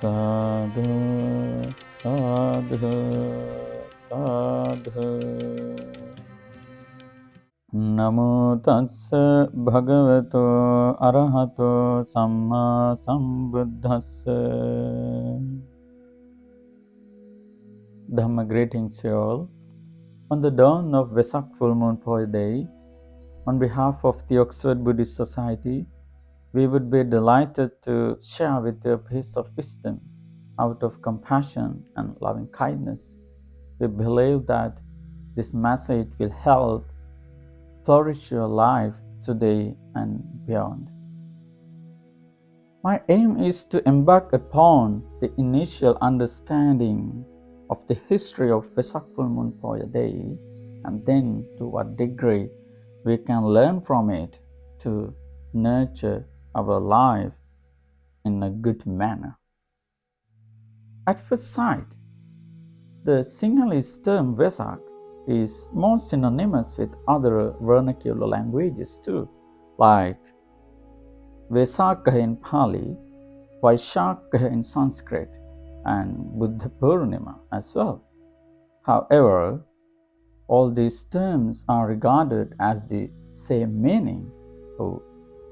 Sadhu, sadhu, sadhu. Namo tassa bhagavato arahato samma sambuddhassa. Dhamma greetings to all. On the dawn of Vesak full moon poy day, on behalf of the Oxford Buddhist Society, we would be delighted to share with you a piece of wisdom out of compassion and loving kindness. We believe that this message will help flourish your life today and beyond. My aim is to embark upon the initial understanding of the history of Vesak full moon poy day, and then to what degree we can learn from it to nurture our life in a good manner. At first sight, the Sinhalese term Vesak is more synonymous with other vernacular languages too, like Vesaka in Pali, Vaishakha in Sanskrit, and Buddha Purnima as well. However, all these terms are regarded as the same meaning or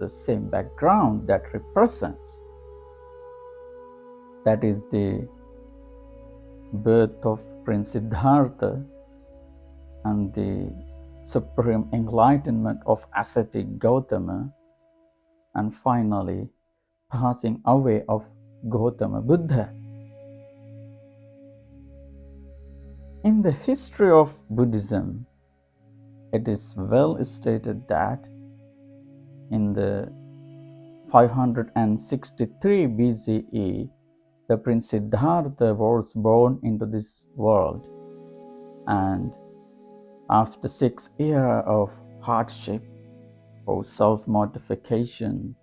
the same background that represents. That is the birth of Prince Siddhartha and the supreme enlightenment of ascetic Gotama, and finally passing away of Gotama Buddha. In the history of Buddhism, it is well stated that in the 563 BCE, the Prince Siddhartha was born into this world, and after 6 years of hardship or self-mortification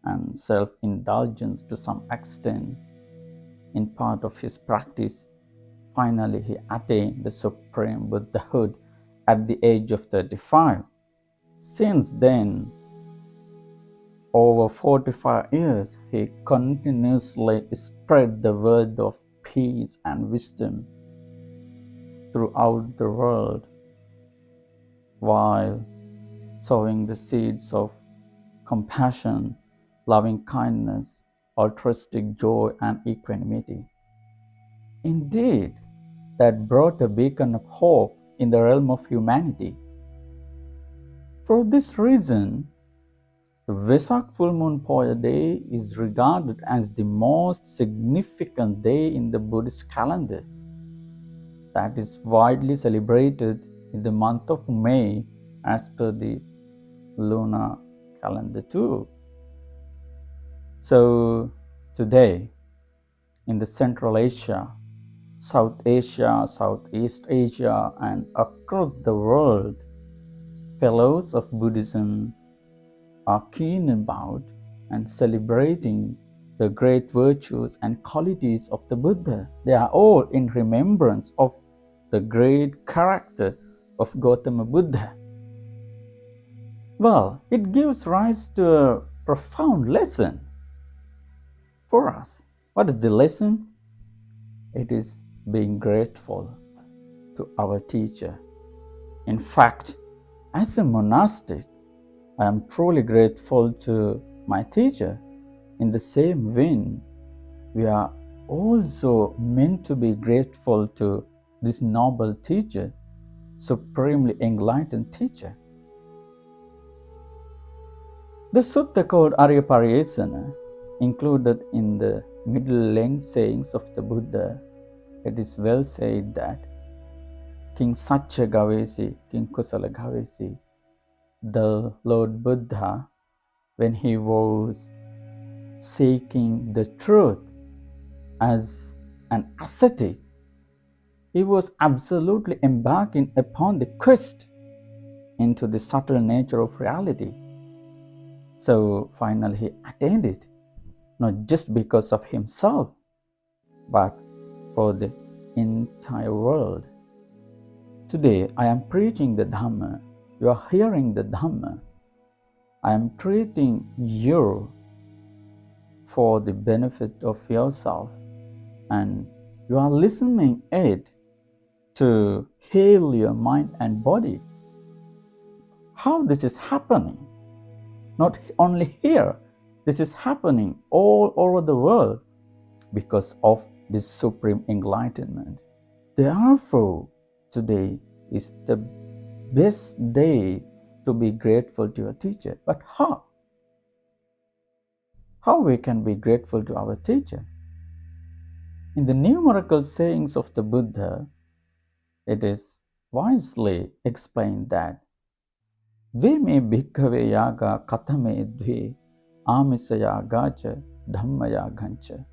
and self-indulgence to some extent in part of his practice, finally he attained the supreme Buddhahood at the age of 35. Since then, over 45 years, he continuously spread the word of peace and wisdom throughout the world, while sowing the seeds of compassion, loving kindness, altruistic joy, and equanimity. Indeed, that brought a beacon of hope in the realm of humanity. For this reason, the Vesak full moon poy day is regarded as the most significant day in the Buddhist calendar. That is widely celebrated in the month of May as per the lunar calendar too. So today, in the Central Asia, South Asia, Southeast Asia, and across the world, fellows of Buddhism are keen about and celebrating the great virtues and qualities of the Buddha. They are all in remembrance of the great character of Gautama Buddha. Well, it gives rise to a profound lesson for us. What is the lesson? It is being grateful to our teacher. In fact, as a monastic, I am truly grateful to my teacher. In the same vein, we are also meant to be grateful to this noble teacher, supremely enlightened teacher. The sutta called Aryapariyesana, included in the middle-length sayings of the Buddha, it is well said that King Satya Gavesi, King Kusala Gavesi, the Lord Buddha, when he was seeking the truth as an ascetic, he was absolutely embarking upon the quest into the subtle nature of reality. So finally he attained it, not just because of himself, but for the entire world. Today I am preaching the Dhamma. You are hearing the Dhamma. I am treating you for the benefit of yourself and you are listening it to heal your mind and body. How this is happening? Not only here, this is happening all over the world because of this supreme enlightenment. Therefore, today is the best day to be grateful to your teacher. But how? How we can be grateful to our teacher? In the numerical sayings of the Buddha, it is wisely explained that ve me bhikkhave yaga katame dve amisa yagacha dhamma yagancha.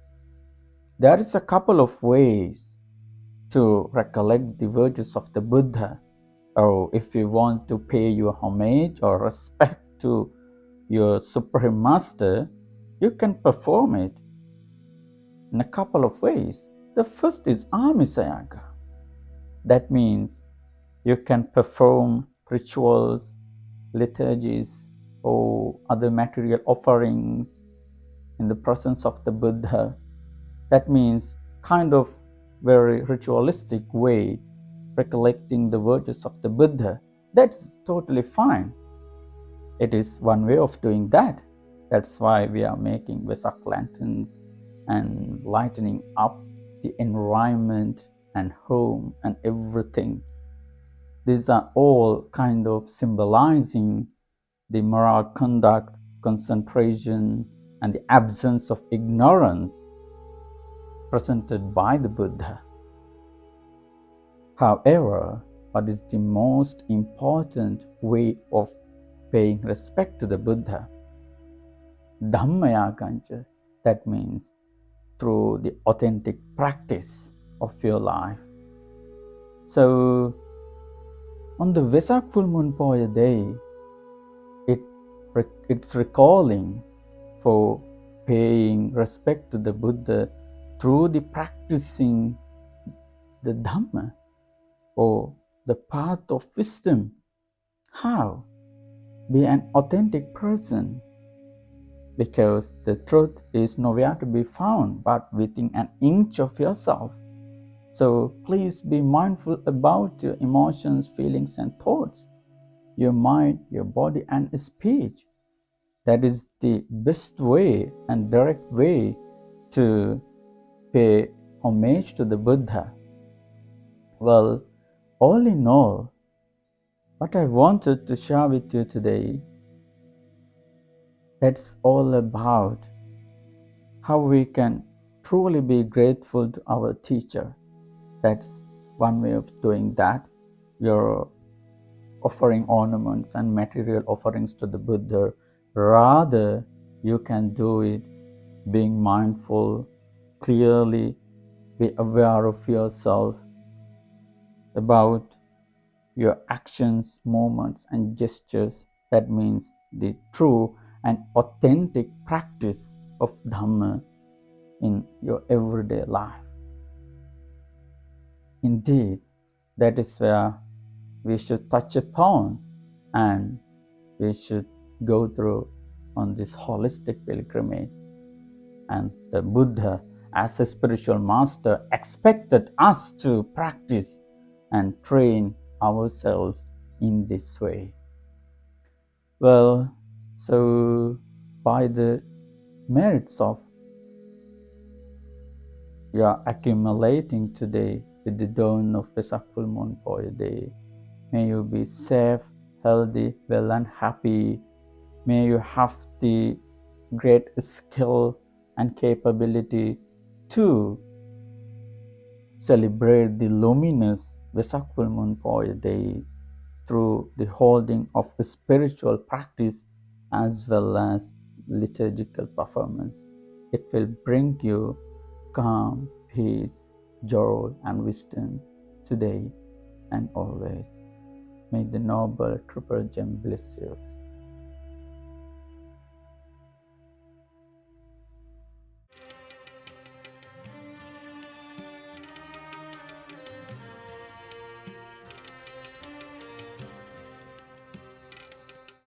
There is a couple of ways to recollect the virtues of the Buddha, or if you want to pay your homage or respect to your Supreme Master, you can perform it in a couple of ways. The first is Amisayaga. That means you can perform rituals, liturgies, or other material offerings in the presence of the Buddha. That means kind of very ritualistic way recollecting the virtues of the Buddha. That's totally fine. It is one way of doing that. That's why we are making Vesak lanterns and lightening up the environment and home and everything. These are all kind of symbolizing the moral conduct, concentration, and the absence of ignorance presented by the Buddha. However, what is the most important way of paying respect to the Buddha? Dhamma yagancha. That means through the authentic practice of your life. So, on the Vesak full moon Poya day, it's recalling for paying respect to the Buddha through the practicing the Dhamma or the path of wisdom. How? Be an authentic person, because the truth is nowhere to be found but within an inch of yourself. So please be mindful about your emotions, feelings, and thoughts, your mind, your body, and speech. That is the best way and direct way to pay homage to the Buddha. Well, all in all, what I wanted to share with you today, that's all about how we can truly be grateful to our teacher. That's one way of doing that. You're offering ornaments and material offerings to the Buddha. Rather, you can do it being mindful, clearly be aware of yourself, about your actions, movements, and gestures. That means the true and authentic practice of Dhamma in your everyday life. Indeed, that is where we should touch upon and we should go through on this holistic pilgrimage. And the Buddha, as a spiritual master, expected us to practice and train ourselves in this way. Well, so by the merits of your accumulating today with the dawn of Vesak full moon Poya day, may you be safe, healthy, well, and happy. May you have the great skill and capability to celebrate the luminous Vesak full moon Poya day through the holding of a spiritual practice as well as liturgical performance. It will bring you calm, peace, joy, and wisdom today and always. May the Noble Triple Gem bless you.